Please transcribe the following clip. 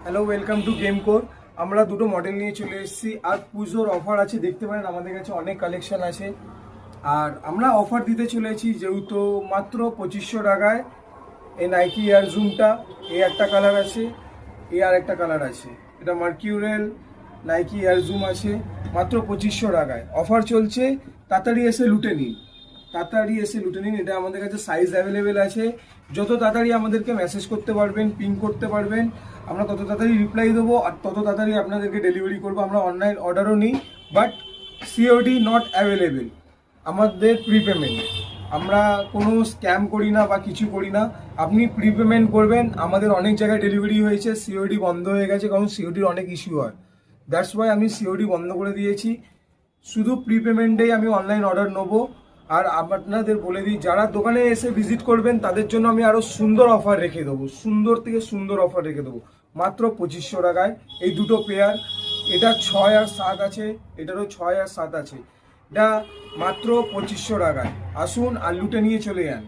Hello, welcome to game core. আমরা দুটো model নিয়ে চলে এসেছি আর পুজোর অফার আছে, দেখতে পারেন আমাদের কাছে অনেক কালেকশন আছে। আর আমরা অফার দিতে চলেছি যেহেতু মাত্র 2500 টাকায় এই নাইকি এয়ার জুমটা। এই একটা কালার আছে, এই আর একটা কালার আছে। এটা মার্কিউরেল নাইকি এয়ার জুম আছে, মাত্র 2500 টাকায় অফার চলছে। তাড়াতাড়ি এসে লুটে নিন, তাড়াতাড়ি এসে লুটে নিন। এটা আমাদের কাছে সাইজ অ্যাভেলেবেল আছে। যত তাড়াতাড়ি আমাদেরকে মেসেজ করতে পারবেন, পিং করতে পারবেন, আমরা তত তাড়াতাড়ি রিপ্লাই দেবো আর তত তাড়াতাড়ি আপনাদেরকে ডেলিভারি করবো। আমরা অনলাইন অর্ডারও নিই, বাট সিওডি নট অ্যাভেলেবেল। আমাদের প্রিপেমেন্ট, আমরা কোনো স্ক্যাম করি না বা কিছু করি না। আপনি প্রিপেমেন্ট করবেন। আমাদের অনেক জায়গায় ডেলিভারি হয়েছে, সিওডি বন্ধ হয়ে গেছে, কারণ সিওডির অনেক ইস্যু হয়। দ্যাটস ওয়াই আমি সিওডি বন্ধ করে দিয়েছি। শুধু প্রিপেমেন্টেই আমি অনলাইন অর্ডার নেবো। আর আপনাদের বলে দিই, যারা দোকানে এসে ভিজিট করবেন তাদের জন্য আমি আরও সুন্দর অফার রেখে দেবো, সুন্দর থেকে সুন্দর অফার রেখে দেবো মাত্র 2500 টাকায়। এই দুটো পেয়ার, এটা 6 আর 7 আছে, এটারও 6 আর 7 আছে। এটা মাত্র 2500 টাকায়। আসুন আর লুটে নিয়ে চলে যান।